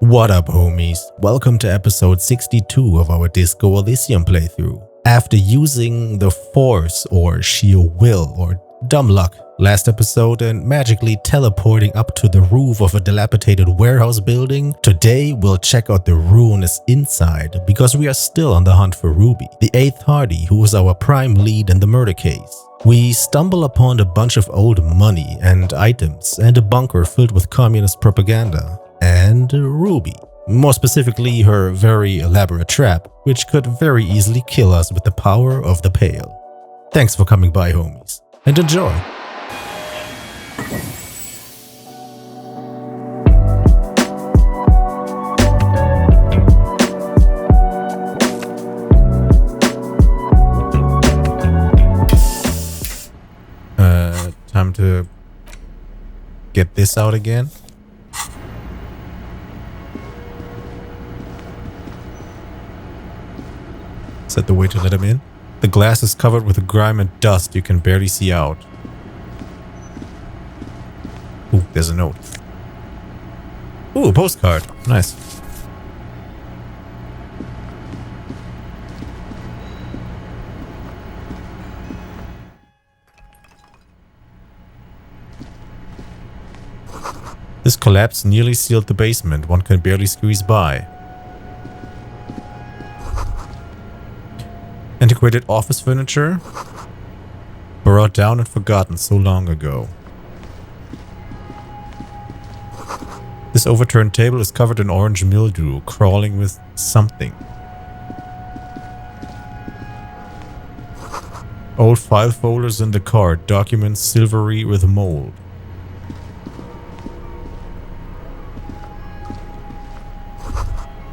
What up, homies? Welcome to episode 62 of our Disco Elysium playthrough. After using the Force or sheer will or dumb luck last episode and magically teleporting up to the roof of a dilapidated warehouse building, today we'll check out the ruinous inside because we are still on the hunt for Ruby, the 8th Hardy who was our prime lead in the murder case. We stumble upon a bunch of old money and items and a bunker filled with communist propaganda. And Ruby. More specifically, her very elaborate trap, which could very easily kill us with the power of the Pale. Thanks for coming by, homies, and enjoy! Time to get this out again. Is that the way to let him in? The glass is covered with grime and dust you can barely see out. Ooh, there's a note. Ooh, a postcard. Nice. This collapse nearly sealed the basement. One can barely squeeze by. Antiquated office furniture, brought down and forgotten so long ago. This overturned table is covered in orange mildew, crawling with something. Old file folders in the car, documents silvery with mold.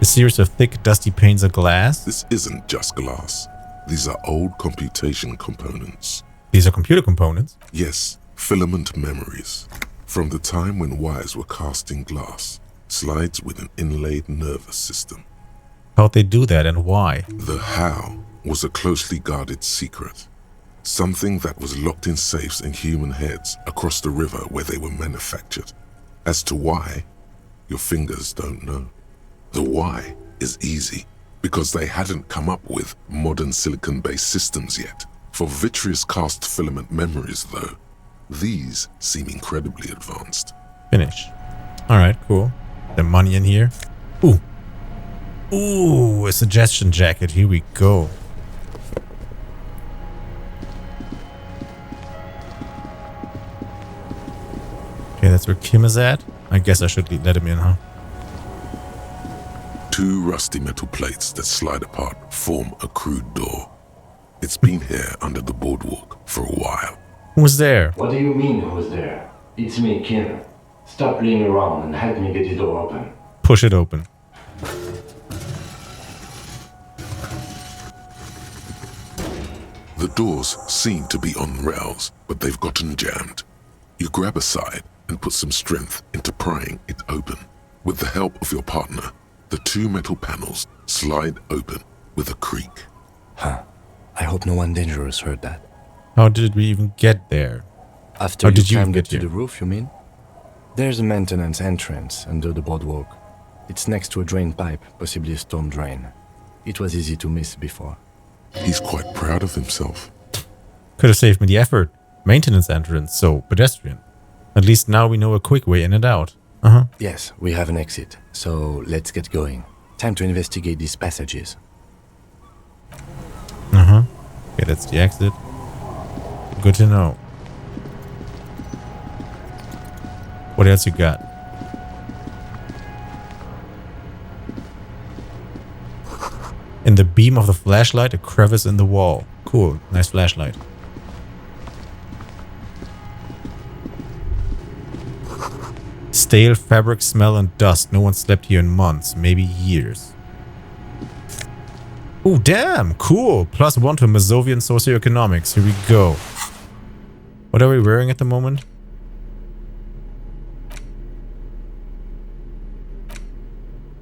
A series of thick, dusty panes of glass. This isn't just glass. These are old computation components. These are computer components? Yes, filament memories. From the time when wires were cast in glass, slides with an inlaid nervous system. How'd they do that and why? The how was a closely guarded secret. Something that was locked in safes in human heads across the river where they were manufactured. As to why, your fingers don't know. The why is easy. Because they hadn't come up with modern silicon-based systems yet. For vitreous cast filament memories, though, these seem incredibly advanced. Finish. Alright, cool. The money in here. Ooh. Ooh, a suggestion jacket. Here we go. Okay, that's where Kim is at. I guess I should let him in, huh? Two rusty metal plates that slide apart form a crude door. It's been here under the boardwalk for a while. Who's there? What do you mean, who's there? It's me, Kim. Stop playing around and help me get the door open. Push it open. The doors seem to be on rails, but they've gotten jammed. You grab a side and put some strength into prying it open. With the help of your partner, the two metal panels slide open with a creak. Huh. I hope no one dangerous heard that. How did we even get there? After did you climbed get up to here? the roof, you mean? There's a maintenance entrance under the boardwalk. It's next to a drain pipe, possibly a storm drain. It was easy to miss before. He's quite proud of himself. Could have saved me the effort. Maintenance entrance, so pedestrian. At least now we know a quick way in and out. Uh-huh. Yes, we have an exit, so let's get going. Time to investigate these passages. Uh-huh. Okay, that's the exit. Good to know. What else you got? In the beam of the flashlight, a crevice in the wall. Cool, nice flashlight. Stale fabric smell and dust. No one slept here in months, maybe years. Oh, damn! Cool! +1 to Mazovian socioeconomics. Here we go. What are we wearing at the moment?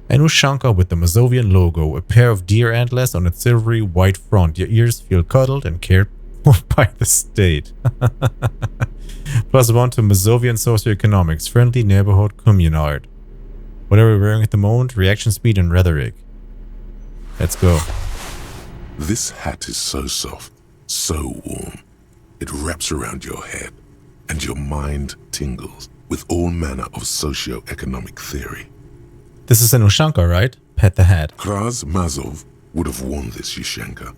Anushanka with the Mazovian logo. A pair of deer antlers on its silvery white front. Your ears feel cuddled and cared for by the state. +1 to Mazovian socioeconomics. Friendly neighborhood communard. What are we wearing at the moment? Reaction speed and rhetoric. Let's go. This hat is so soft, so warm. It wraps around your head, and your mind tingles with all manner of socio-economic theory. This is an Ushanka, right? Pet the hat. Kraz Mazov would have worn this Yushenka.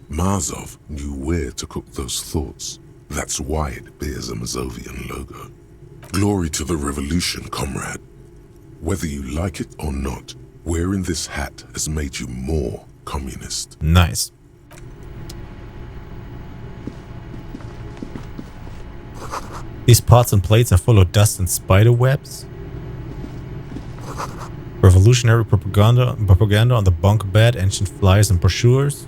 Mazov knew where to cook those thoughts. That's why it bears a Mazovian logo. Glory to the revolution, comrade. Whether you like it or not, wearing this hat has made you more communist. Nice. These pots and plates are full of dust and spider webs. Revolutionary propaganda on the bunk bed, ancient flyers and brochures.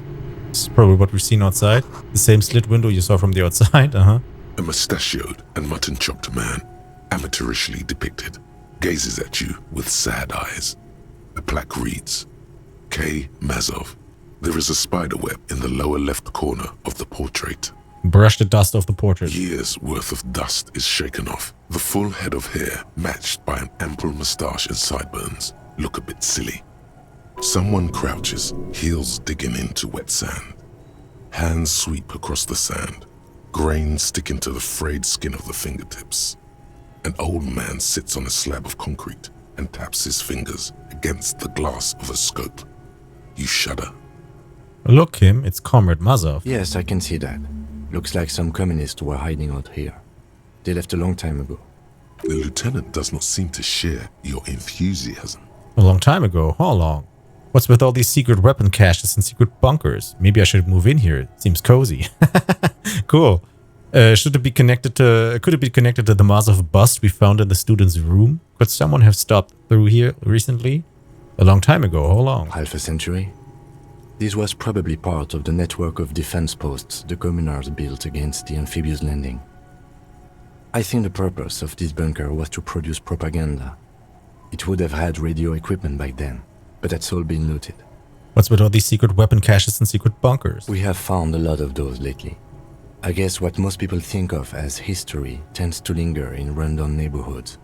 This is probably what we've seen outside. The same slit window you saw from the outside, A mustachioed and mutton-chopped man, amateurishly depicted, gazes at you with sad eyes. The plaque reads, K. Mazov. There is a spider web in the lower left corner of the portrait. Brush the dust off the portrait. Years' worth of dust is shaken off. The full head of hair, matched by an ample moustache and sideburns, look a bit silly. Someone crouches, heels digging into wet sand. Hands sweep across the sand, grains sticking to the frayed skin of the fingertips. An old man sits on a slab of concrete and taps his fingers against the glass of a scope. You shudder. Look, Kim, it's Comrade Mazov. Yes, I can see that. Looks like some communists were hiding out here. They left a long time ago. The lieutenant does not seem to share your enthusiasm. A long time ago. How long? What's with all these secret weapon caches and secret bunkers? Maybe I should move in here. It seems cozy. Cool. Could it be connected to the Mazov bust we found in the student's room? Could someone have stopped through here recently? A long time ago. How long? Half a century? This was probably part of the network of defense posts the communards built against the amphibious landing. I think the purpose of this bunker was to produce propaganda. It would have had radio equipment back then, but that's all been looted. What's with all these secret weapon caches and secret bunkers? We have found a lot of those lately. I guess what most people think of as history tends to linger in rundown neighborhoods.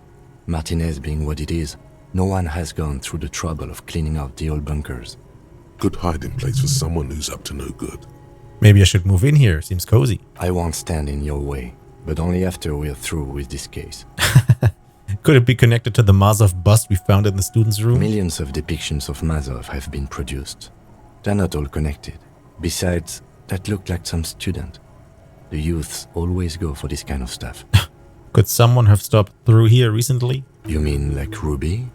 Martinez being what it is, no one has gone through the trouble of cleaning out the old bunkers. Good hiding place for someone who's up to no good. Maybe I should move in here. Seems cozy. I won't stand in your way, but only after we're through with this case. Could it be connected to the Mazov bust we found in the student's room? Millions of depictions of Mazov have been produced. They're not all connected. Besides, that looked like some student. The youths always go for this kind of stuff. Could someone have stopped through here recently? You mean like Ruby?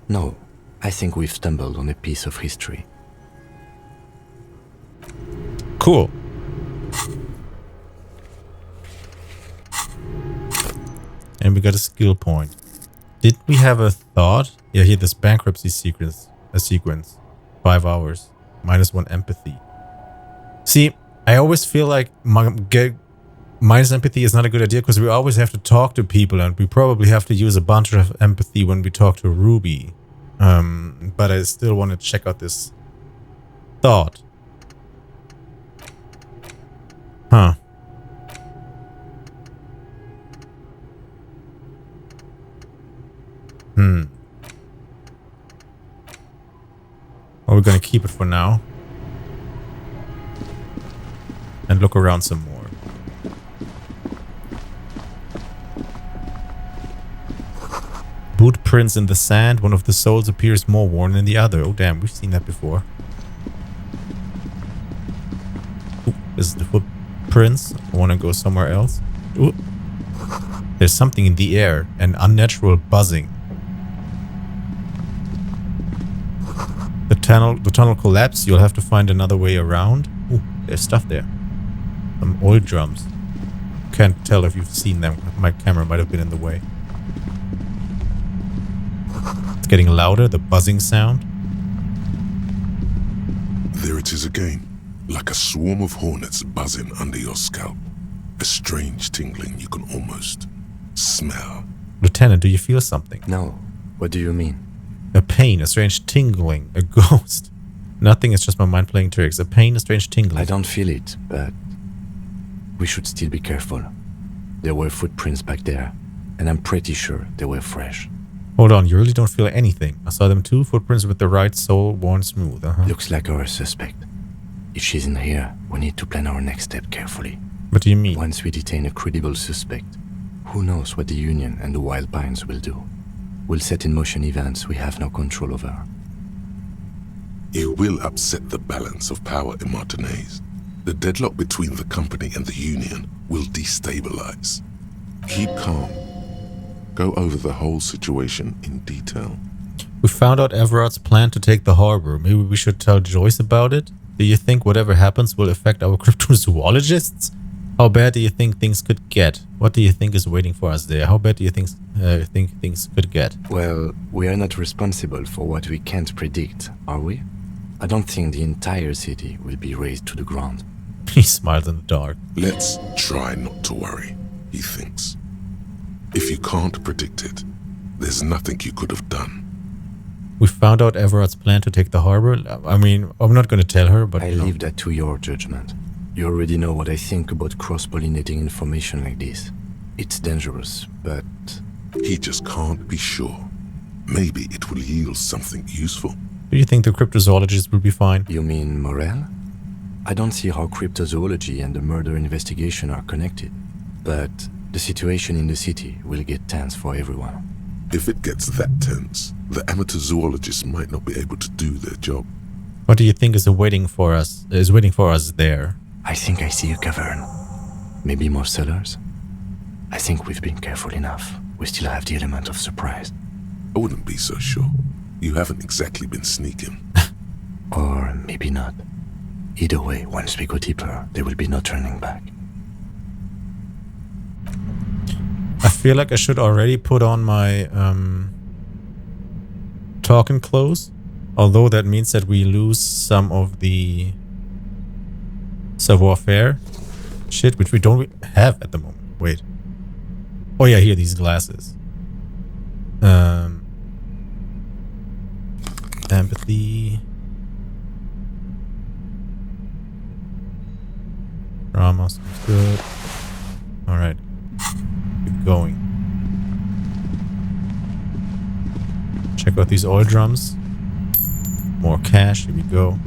No, I think we've stumbled on a piece of history. Cool. And we got a skill point. Did we have a thought? Yeah, here, this bankruptcy sequence. A sequence. 5 hours. -1 empathy. See, I always feel like minus empathy is not a good idea because we always have to talk to people and we probably have to use a bunch of empathy when we talk to Ruby. But I still want to check out this thought. Huh. Well, we're gonna keep it for now. And look around some more. Boot prints in the sand. One of the soles appears more worn than the other. Oh damn, we've seen that before. Ooh, this is the footprints. I want to go somewhere else. Ooh. There's something in the air. An unnatural buzzing. The tunnel collapsed. You'll have to find another way around. Ooh, there's stuff there. Some oil drums. Can't tell if you've seen them. My camera might have been in the way. It's getting louder, the buzzing sound. There it is again, like a swarm of hornets buzzing under your scalp. A strange tingling you can almost smell. Lieutenant, do you feel something? No. What do you mean? A pain, a strange tingling, a ghost. Nothing, it's just my mind playing tricks. A pain, a strange tingling. I don't feel it, but we should still be careful. There were footprints back there, and I'm pretty sure they were fresh. Hold on, you really don't feel anything. I saw them too. Footprints with the right sole worn smooth. Looks like our suspect. If she's in here, we need to plan our next step carefully. What do you mean? Once we detain a credible suspect, who knows what the Union and the Wild Pines will do? We'll set in motion events we have no control over. You will upset the balance of power in Martinaise. The deadlock between the company and the Union will destabilize. Keep calm. Go over the whole situation in detail. We found out Everard's plan to take the harbor. Maybe we should tell Joyce about it? Do you think whatever happens will affect our cryptozoologists? How bad do you think things could get? What do you think is waiting for us there? How bad do you think things could get? Well, we are not responsible for what we can't predict, are we? I don't think the entire city will be razed to the ground. He smiled in the dark. Let's try not to worry, he thinks. If you can't predict it, there's nothing you could have done. We found out Everard's plan to take the harbor. I mean, I'm not going to tell her, but... I leave that to your judgment. You already know what I think about cross-pollinating information like this. It's dangerous, but... He just can't be sure. Maybe it will yield something useful. Do you think the cryptozoologist will be fine? You mean Morel? I don't see how cryptozoology and the murder investigation are connected. But the situation in the city will get tense for everyone. If it gets that tense, the amateur zoologists might not be able to do their job. What do you think is waiting for us there? I think I see a cavern. Maybe more cellars? I think we've been careful enough. We still have the element of surprise. I wouldn't be so sure. You haven't exactly been sneaking. Or maybe not. Either way, once we go deeper, there will be no turning back. I feel like I should already put on my talking clothes. Although that means that we lose some of the savoir-faire shit, which we don't have at the moment. Wait. Oh yeah, here, these glasses. Empathy. Drama seems good. Alright. Keep going. Check out these oil drums. More cash, here we go.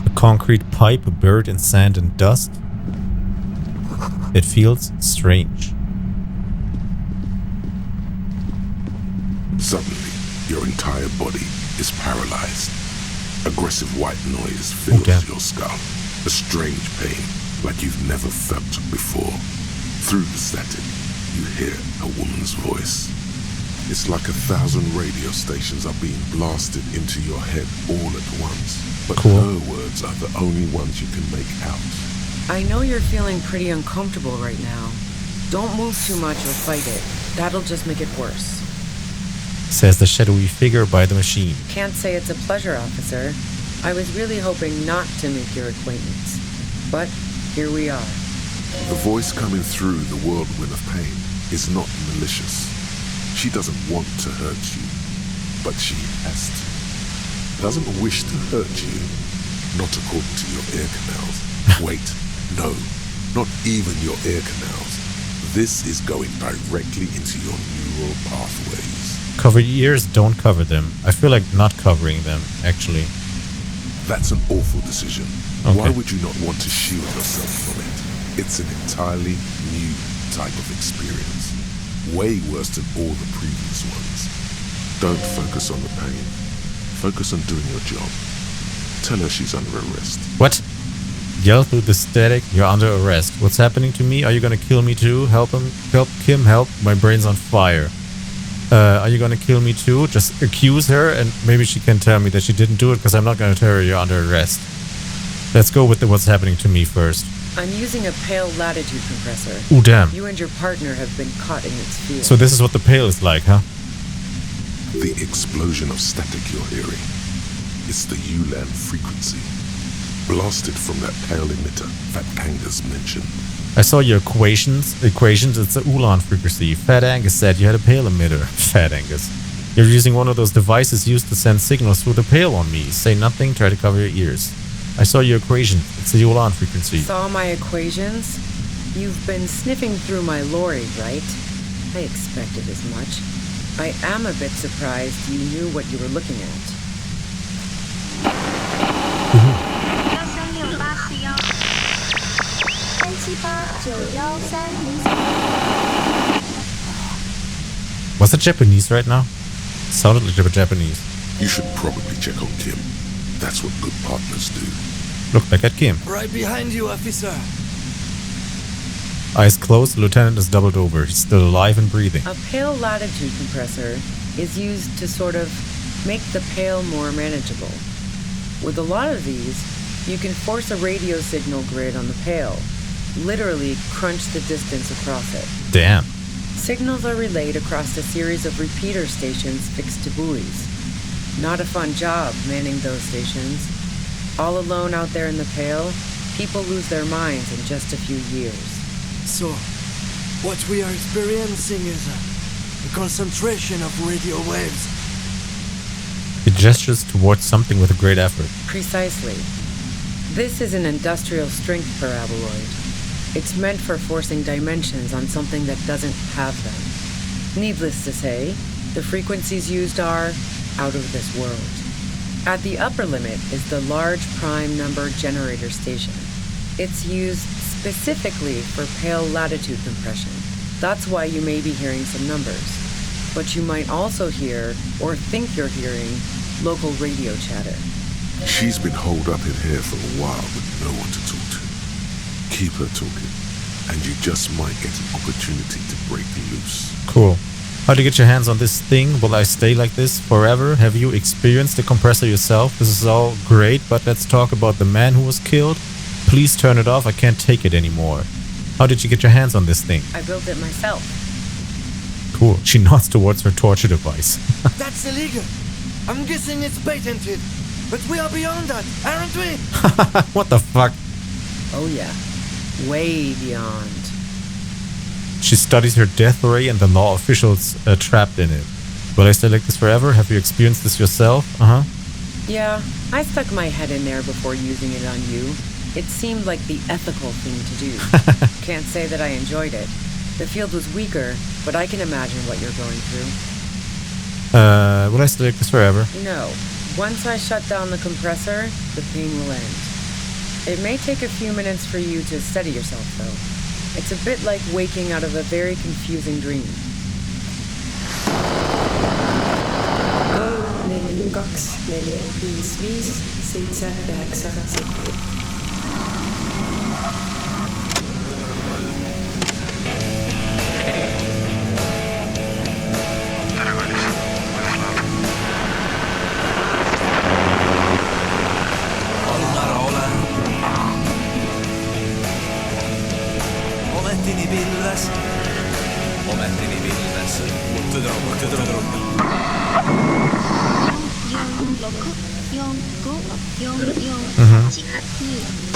A concrete pipe buried in sand and dust. It feels strange. Suddenly, your entire body is paralyzed. Aggressive white noise fills your skull. A strange pain, like you've never felt before. Through the static, you hear a woman's voice. It's like 1,000 radio stations are being blasted into your head all at once. But her words are the only ones you can make out. I know you're feeling pretty uncomfortable right now. Don't move too much or fight it. That'll just make it worse. Says the shadowy figure by the machine. Can't say it's a pleasure, officer. I was really hoping not to make your acquaintance. But here we are. The voice coming through the whirlwind of pain is not malicious. She doesn't want to hurt you, but she has to. Doesn't wish to hurt you, not according to your ear canals. Wait, no, not even your ear canals. This is going directly into your neural pathways. Cover your ears, don't cover them. I feel like not covering them, actually. That's an awful decision. Okay. Why would you not want to shield yourself from it? It's an entirely new type of experience. Way worse than all the previous ones. Don't focus on the pain. Focus on doing your job. Tell her she's under arrest. What? Yell through the static, you're under arrest. What's happening to me? Are you gonna kill me too? Help him. Help Kim, help. My brain's on fire. Are you gonna kill me too? Just accuse her and maybe she can tell me that she didn't do it, because I'm not gonna tell her you're under arrest. Let's go with what's happening to me first. I'm using a pale latitude compressor. Ooh, damn. You and your partner have been caught in its field. So this is what the pale is like, huh? The explosion of static you're hearing. It's the ULAN frequency. Blasted from that pale emitter that Angus mentioned. I saw your equations. It's the Ulan frequency. Fat Angus said you had a pale emitter. Fat Angus. You're using one of those devices used to send signals through the pale on me. Say nothing, try to cover your ears. I saw your equation. It's the Ulan frequency. Saw my equations? You've been sniffing through my lorry, right? I expected as much. I am a bit surprised you knew what you were looking at. Was it Japanese right now? Sounded like Japanese. You should probably check on Kim. That's what good partners do. Look back at Kim. Right behind you, officer. Eyes closed, the lieutenant is doubled over. He's still alive and breathing. A pale latitude compressor is used to sort of make the pale more manageable. With a lot of these, you can force a radio signal grid on the pale, literally crunch the distance across it. Damn. Signals are relayed across a series of repeater stations fixed to buoys. Not a fun job manning those stations. All alone out there in the pale, people lose their minds in just a few years. So, what we are experiencing is a concentration of radio waves. He gestures towards something with a great effort. Precisely. This is an industrial strength paraboloid. It's meant for forcing dimensions on something that doesn't have them. Needless to say, the frequencies used are out of this world. At the upper limit is the large prime number generator station. It's used specifically for pale latitude compression. That's why you may be hearing some numbers. But you might also hear, or think you're hearing, local radio chatter. She's been holed up in here for a while with no one to talk to. Keep her talking, and you just might get an opportunity to break loose. Cool. How do you get your hands on this thing? Will I stay like this forever? Have you experienced the compressor yourself? This is all great, but let's talk about the man who was killed. Please turn it off, I can't take it anymore. How did you get your hands on this thing? I built it myself. Cool. She nods towards her torture device. That's illegal. I'm guessing it's patented. But we are beyond that, aren't we? What the fuck? Oh yeah, way beyond. She studies her death ray and the law officials trapped in it. Will I stay like this forever? Have you experienced this yourself? Yeah, I stuck my head in there before using it on you. It seemed like the ethical thing to do. Can't say that I enjoyed it. The field was weaker, but I can imagine what you're going through. Will I stay like this forever? No. Once I shut down the compressor, the pain will end. It may take a few minutes for you to steady yourself, though. It's a bit like waking out of a very confusing dream.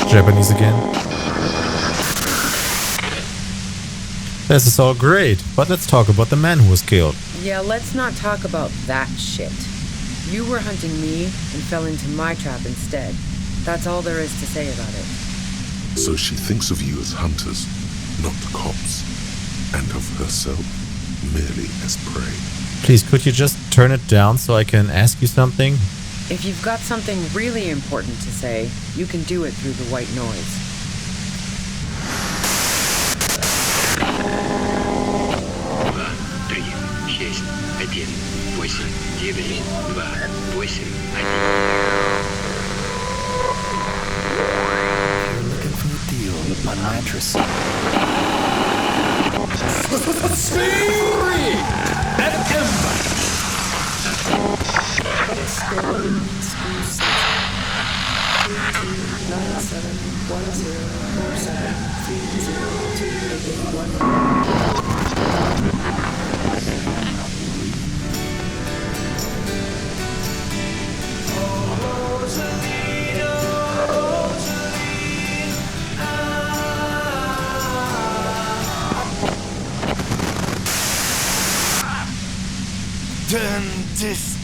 Japanese again. This is all great, but let's talk about the man who was killed. Yeah, let's not talk about that shit. You were hunting me and fell into my trap instead. That's all there is to say about it. So she thinks of you as hunters, not cops, and of herself merely as prey. Please, could you just turn it down so I can ask you something? If you've got something really important to say, you can do it through the white noise. You're looking for a deal on mattress. This.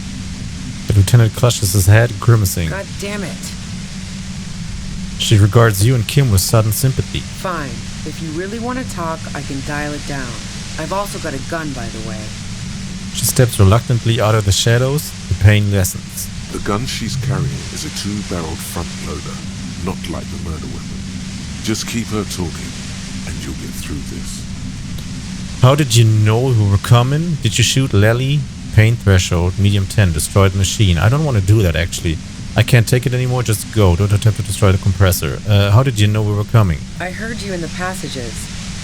The lieutenant clutches his head, grimacing. God damn it. She regards you and Kim with sudden sympathy. Fine. If you really want to talk, I can dial it down. I've also got a gun, by the way. She steps reluctantly out of the shadows. The pain lessens. The gun she's carrying is a 2-barreled front loader, not like the murder weapon. Just keep her talking, and you'll get through this. How did you know who were coming? Did you shoot Lely? Pain threshold, medium 10, destroyed machine. I don't want to do that, actually. I can't take it anymore, just go. Don't attempt to destroy the compressor. How did you know we were coming? I heard you in the passages,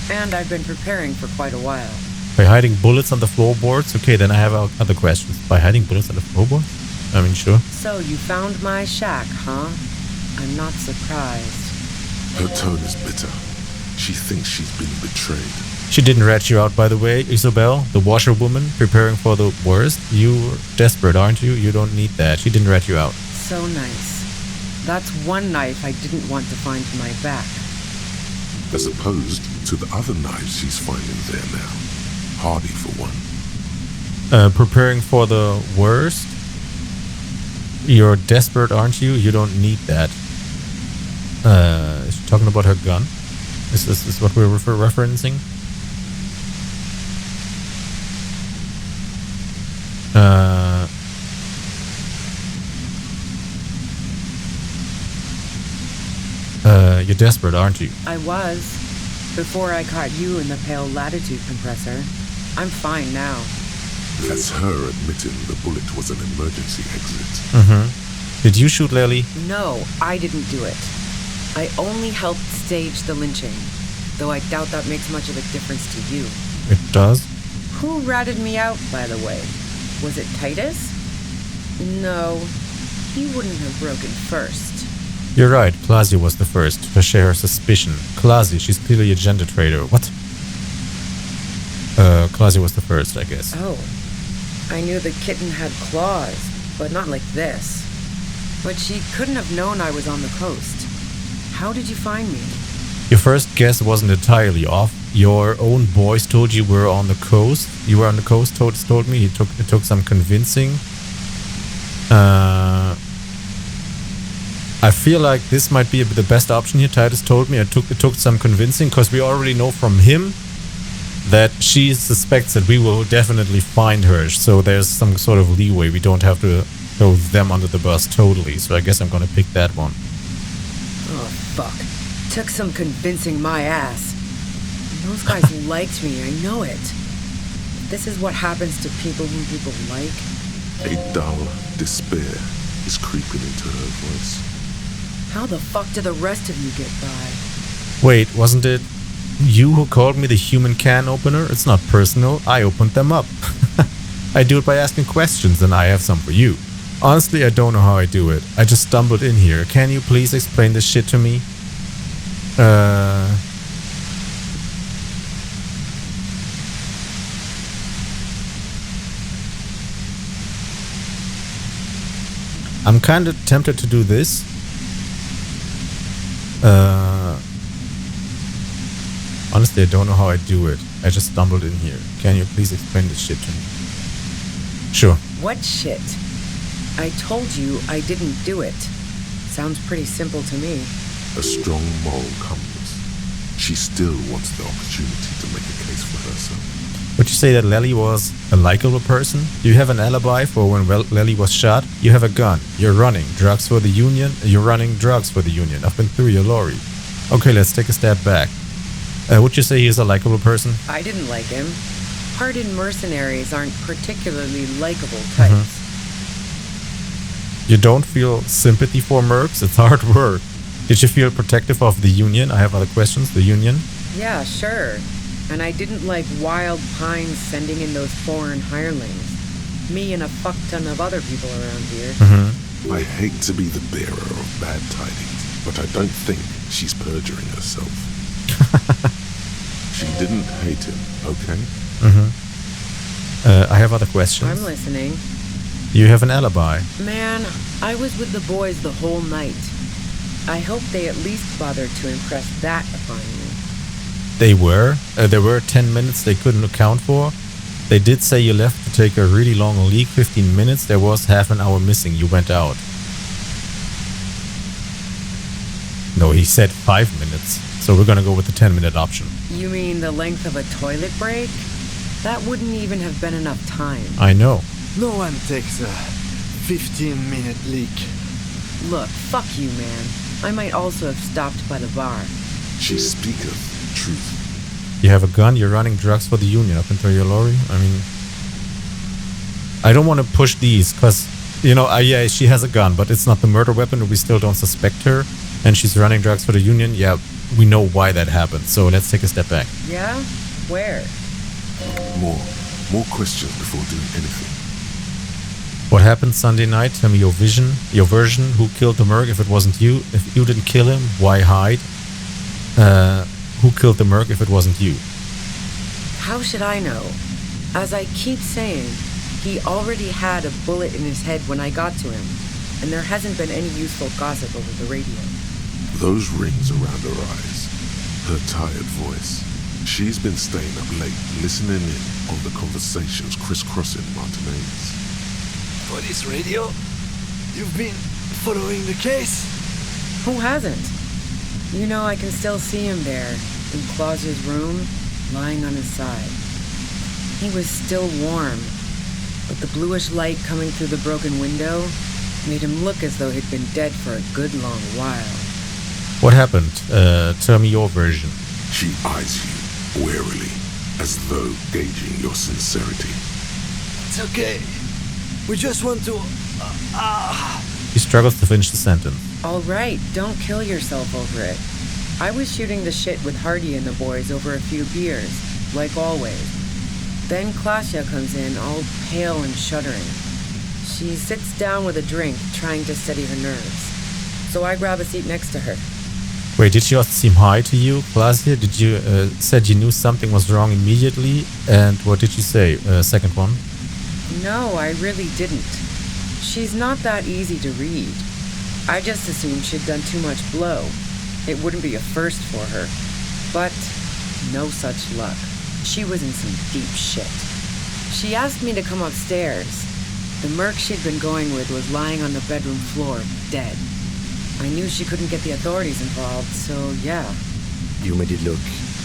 and I've been preparing for quite a while. By hiding bullets on the floorboards? Okay, then I have other questions. By hiding bullets on the floorboards? I mean, sure. So you found my shack, huh? I'm not surprised. Her tone is bitter. She thinks she's been betrayed. She didn't rat you out, by the way, Isabel, the washerwoman, preparing for the worst. You're desperate, aren't you? You don't need that. She didn't rat you out. So nice. That's one knife I didn't want to find to my back. As opposed to the other knives she's finding there now. Hardy for one. Preparing for the worst? You're desperate, aren't you? You don't need that. Is she talking about her gun? Is this what we're referencing? You're desperate, aren't you? I was. Before I caught you in the pale latitude compressor. I'm fine now. That's her admitting the bullet was an emergency exit. Mm-hmm. Did you shoot Lely? No, I didn't do it. I only helped stage the lynching, though I doubt that makes much of a difference to you. It does? Who ratted me out, by the way? Was it Titus? No, he wouldn't have broken first. You're right, Clausia was the first to share her suspicion. Clausia, she's clearly a gender traitor. What? Clausia was the first, I guess. Oh, I knew the kitten had claws, but not like this. But she couldn't have known I was on the coast. How did you find me? Your first guess wasn't entirely off. Your own boys told you were on the coast. You were on the coast, told me. It took some convincing. I feel like this might be the best option here. Titus told me it took some convincing, because we already know from him that she suspects that we will definitely find her. So there's some sort of leeway. We don't have to throw them under the bus totally. So I guess I'm gonna pick that one. Oh, fuck. Took some convincing my ass. Those guys liked me, I know it. This is what happens to people whom people like. A dull despair is creeping into her voice. How the fuck do the rest of you get by? Wait, wasn't it you who called me the human can opener? It's not personal. I opened them up. I do it by asking questions, and I have some for you. Honestly, I don't know how I do it. I just stumbled in here. Can you please explain this shit to me? I'm kind of tempted to do this. Honestly, I don't know how I do it. I just stumbled in here. Can you please explain this shit to me? Sure. What shit? I told you I didn't do it. Sounds pretty simple to me. A strong moral compass. She still wants the opportunity to make a case for herself. Would you say that Lely was a likable person? Do you have an alibi for when Lely was shot? You have a gun. You're running drugs for the Union. You're running drugs for the Union. I've been through your lorry. Okay, let's take a step back. Would you say he is a likable person? I didn't like him. Hardened mercenaries aren't particularly likable types. You don't feel sympathy for mercs? It's hard work. Did you feel protective of the Union? I have other questions. The Union? Yeah, sure. And I didn't like Wild Pines sending in those foreign hirelings. Me and a fuck ton of other people around here. I hate to be the bearer of bad tidings, but I don't think she's perjuring herself. She didn't hate him, okay? I have other questions. I'm listening. You have an alibi. Man, I was with the boys the whole night. I hope they at least bothered to impress that upon you. They were. There were 10 minutes they couldn't account for. They did say you left to take a really long leak, 15 minutes. There was half an hour missing. You went out. No, he said 5 minutes. So we're gonna go with the 10-minute option. You mean the length of a toilet break? That wouldn't even have been enough time. I know. No one takes a 15-minute leak. Look, fuck you, man. I might also have stopped by the bar. She speaketh truth. You have a gun, you're running drugs for the Union up into your lorry? I mean... I don't want to push these, because, you know, yeah, she has a gun, but it's not the murder weapon, we still don't suspect her, and she's running drugs for the Union. Yeah, we know why that happened, so let's take a step back. Yeah? Where? More questions before doing anything. What happened Sunday night? Tell me your version. Who killed the Merc if it wasn't you? If you didn't kill him, why hide? Who killed the Merc if it wasn't you? How should I know? As I keep saying, he already had a bullet in his head when I got to him, and there hasn't been any useful gossip over the radio. Those rings around her eyes, her tired voice. She's been staying up late, listening in on the conversations crisscrossing Martinez. Police radio? You've been following the case? Who hasn't? You know, I can still see him there, in Claus's room, lying on his side. He was still warm, but the bluish light coming through the broken window made him look as though he'd been dead for a good long while. What happened? Tell me your version. She eyes you warily, as though gauging your sincerity. It's okay. We just want to... He struggles to finish the sentence. All right, don't kill yourself over it. I was shooting the shit with Hardy and the boys over a few beers, like always. Then Klasia comes in, all pale and shuddering. She sits down with a drink, trying to steady her nerves. So I grab a seat next to her. Wait, did she also seem high to you, Klasia? Did you said you knew something was wrong immediately? And what did she say? Second one? No, I really didn't. She's not that easy to read. I just assumed she'd done too much blow. It wouldn't be a first for her. But no such luck. She was in some deep shit. She asked me to come upstairs. The Merc she'd been going with was lying on the bedroom floor, dead. I knew she couldn't get the authorities involved, so yeah. You made it look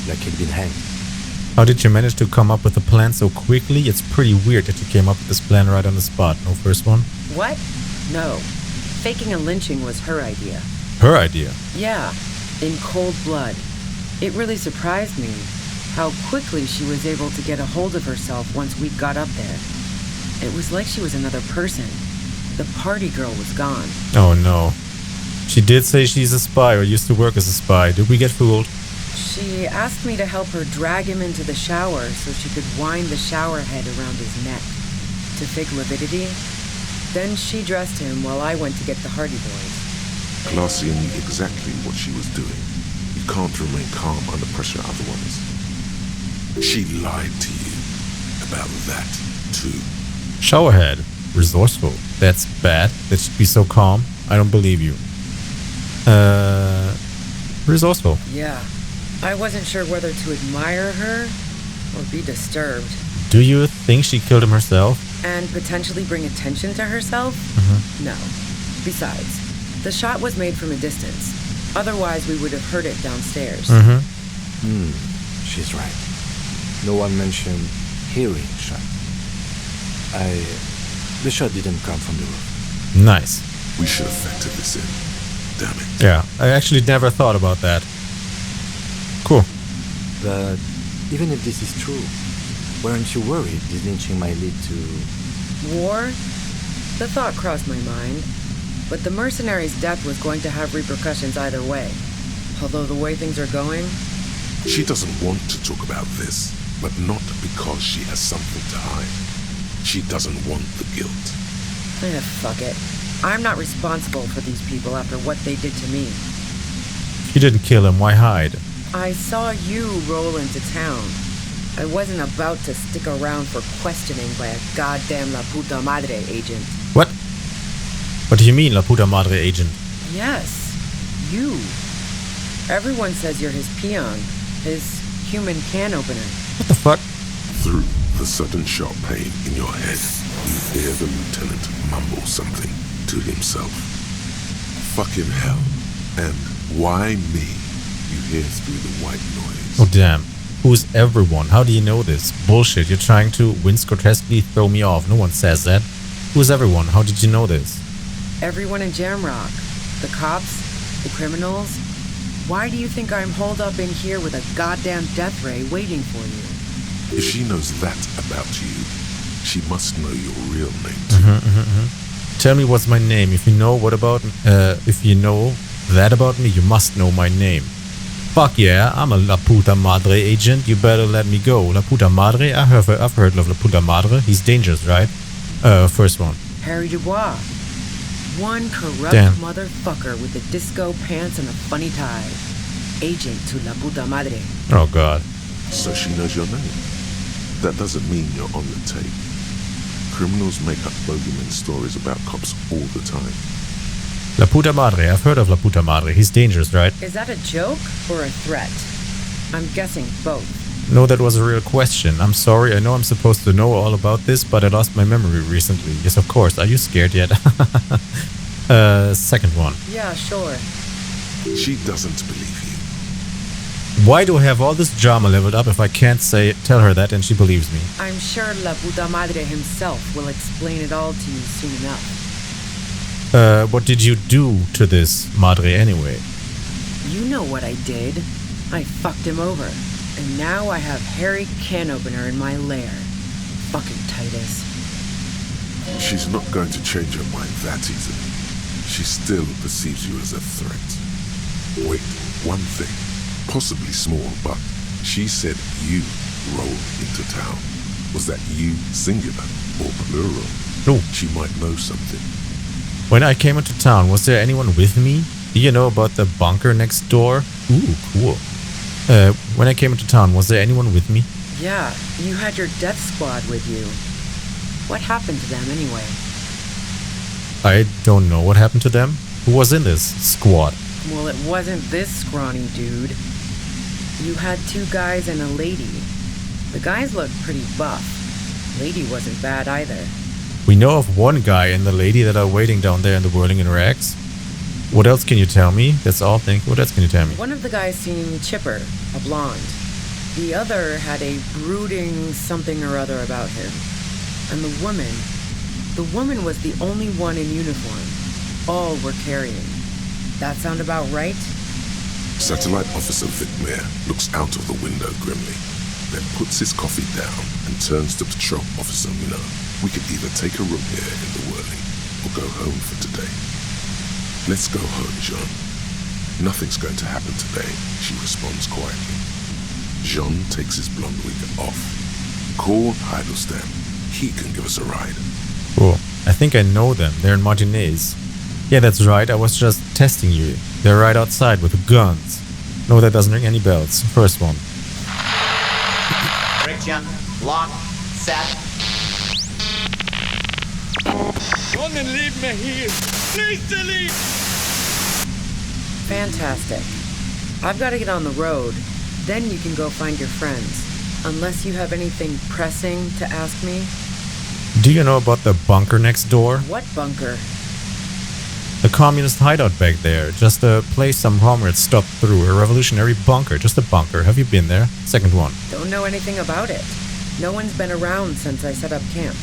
like he'd been hanged. How did you manage to come up with a plan so quickly? It's pretty weird that you came up with this plan right on the spot. No first one? What? No. Faking a lynching was her idea. Her idea? Yeah, in cold blood. It really surprised me how quickly she was able to get a hold of herself once we got up there. It was like she was another person. The party girl was gone. Oh no. She did say she's a spy or used to work as a spy. Did we get fooled? She asked me to help her drag him into the shower so she could wind the shower head around his neck to fake lividity. Then she dressed him while I went to get the Hardy Boys. Klasia knew exactly what she was doing. You can't remain calm under pressure otherwise. She lied to you about that, too. Showerhead. Resourceful. That's bad. That should be so calm. I don't believe you. Resourceful. Yeah. I wasn't sure whether to admire her or be disturbed. Do you think she killed him herself? And potentially bring attention to herself? No. Besides, the shot was made from a distance. Otherwise, we would have heard it downstairs. She's right. No one mentioned hearing shot. The shot didn't come from the roof. Nice. We should have factored this in. Damn it. Yeah, I actually never thought about that. Cool. But even if this is true, weren't you worried this lynching might lead to... War? The thought crossed my mind. But the mercenary's death was going to have repercussions either way. Although the way things are going... She doesn't want to talk about this, but not because she has something to hide. She doesn't want the guilt. Fuck it. I'm not responsible for these people after what they did to me. You didn't kill him, why hide? I saw you roll into town. I wasn't about to stick around for questioning by a goddamn La Puta Madre agent. What? What do you mean, La Puta Madre agent? Yes, you. Everyone says you're his peon, his human can opener. What the fuck? Through the sudden sharp pain in your head, you hear the lieutenant mumble something to himself. Fucking hell. And Why me? You hear through the white noise. Oh damn. Who's everyone? How do you know this? Bullshit, you're trying to Vince grotesquely throw me off. No one says that. Who's everyone? How did you know this? Everyone in Jamrock. The cops, the criminals. Why do you think I'm holed up in here with a goddamn death ray waiting for you? If she knows that about you, she must know your real name too. Tell me what's my name. If you know that about me, you must know my name. Fuck yeah, I'm a La Puta Madre agent. You better let me go. La Puta Madre? I've heard of La Puta Madre. He's dangerous, right? First one. Harry Dubois. One corrupt motherfucker with the disco pants and a funny tie. Agent to La Puta Madre. Oh god. So she knows your name. That doesn't mean you're on the tape. Criminals make up bogeyman stories about cops all the time. La Puta Madre. I've heard of La Puta Madre. He's dangerous, right? Is that a joke or a threat? I'm guessing both. No, that was a real question. I'm sorry. I know I'm supposed to know all about this, but I lost my memory recently. Yes, of course. Are you scared yet? Second one. Yeah, sure. She doesn't believe you. Why do I have all this drama leveled up if I can't tell her that and she believes me? I'm sure La Puta Madre himself will explain it all to you soon enough. What did you do to this Madre anyway? You know what I did. I fucked him over. And now I have Harry Can Opener in my lair. Fucking Titus. She's not going to change her mind that easily. She still perceives you as a threat. Wait, one thing. Possibly small, but she said you rolled into town. Was that you singular or plural? No. She might know something. When I came into town, was there anyone with me? Do you know about the bunker next door? Ooh, cool. When I came into town, was there anyone with me? Yeah, you had your death squad with you. What happened to them anyway? I don't know what happened to them. Who was in this squad? Well, it wasn't this scrawny dude. You had 2 guys and a lady. The guys looked pretty buff. Lady wasn't bad either. We know of one guy and the lady that are waiting down there in the whirling in rags. What else can you tell me? That's all. Thank you. What else can you tell me? One of the guys seemed chipper, a blonde. The other had a brooding something or other about him. And the woman was the only one in uniform. All were carrying. That sound about right? Satellite Officer Vicmere looks out of the window grimly, then puts his coffee down and turns to Patrol Officer Minot. We could either take a room here in the whirling or go home for today. Let's go home, Jean. Nothing's going to happen today, she responds quietly. Jean takes his blonde wig off. Call Heidelstein. He can give us a ride. Cool. I think I know them. They're in Martinez. Yeah, that's right. I was just testing you. They're right outside with guns. No, that doesn't ring any bells. First one. Friction, lock, set. Don't leave me here! Please leave! Fantastic. I've got to get on the road. Then you can go find your friends. Unless you have anything pressing to ask me. Do you know about the bunker next door? What bunker? The communist hideout back there. Just a place some comrades stopped through. A revolutionary bunker. Just a bunker. Have you been there? Second one. Don't know anything about it. No one's been around since I set up camp.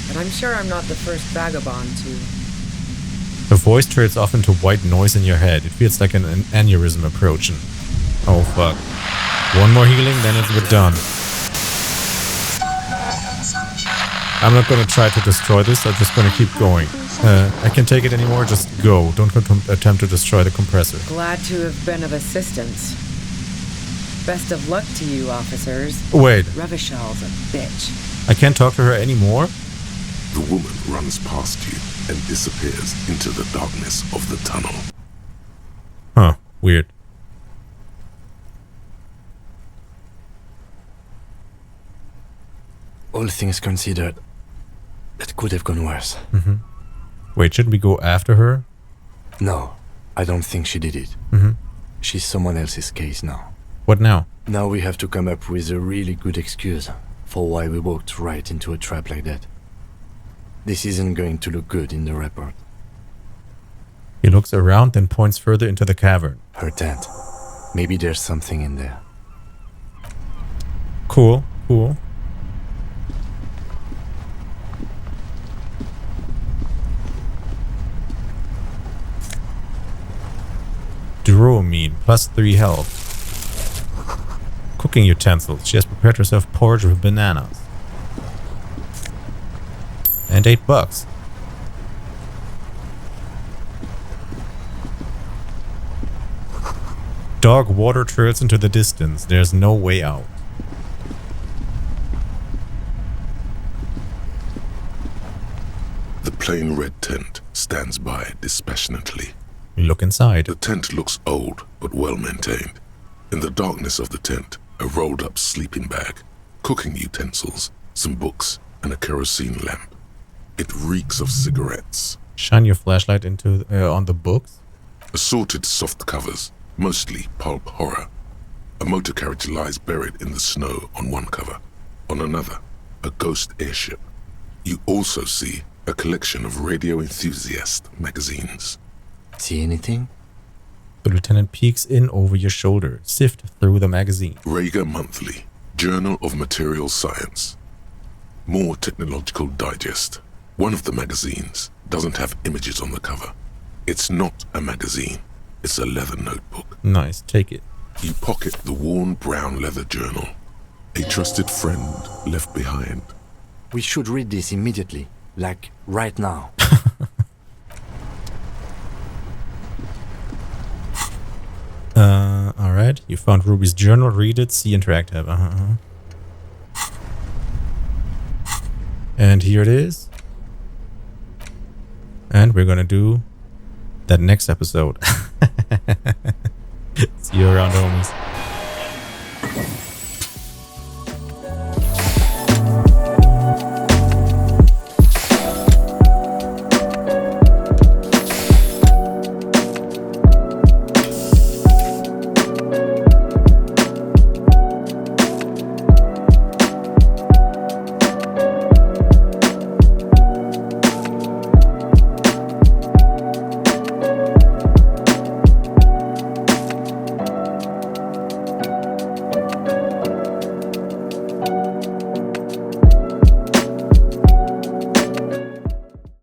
But I'm sure I'm not the first vagabond to... The voice turns off into white noise in your head. It feels like an aneurysm approaching. Oh fuck. One more healing, then it's done. I'm not gonna try to destroy this, I'm just gonna keep going. I can't take it anymore, just go. Don't attempt to destroy the compressor. Glad to have been of assistance. Best of luck to you, officers. Wait. Revishal's a bitch. I can't talk to her anymore? The woman runs past you and disappears into the darkness of the tunnel. Huh, weird. All things considered, it could have gone worse. Wait, shouldn't we go after her? No, I don't think she did it. She's someone else's case now. What now? Now we have to come up with a really good excuse for why we walked right into a trap like that. This isn't going to look good in the report. He looks around, then points further into the cavern. Her tent. Maybe there's something in there. Cool, cool. Duroamine, +3 health. Cooking utensils. She has prepared herself porridge with bananas. And $8. Dog water trails into the distance. There's no way out. The plain red tent stands by dispassionately. We look inside. The tent looks old but well maintained. In the darkness of the tent, a rolled up sleeping bag, cooking utensils, some books, and a kerosene lamp. It reeks of cigarettes. Shine your flashlight into on the books. Assorted soft covers, mostly pulp horror. A motor carriage lies buried in the snow on one cover. On another, a ghost airship. You also see a collection of radio enthusiast magazines. See anything? The lieutenant peeks in over your shoulder. Sift through the magazine. Rager Monthly, Journal of Material Science. More Technological Digest. One of the magazines doesn't have images on the cover. It's not a magazine. It's a leather notebook. Nice, take it. You pocket the worn brown leather journal. A trusted friend left behind. We should read this immediately. Like, right now. Alright. You found Ruby's journal. Read it. See interactive. And here it is. And we're gonna do that next episode. See you around, homies.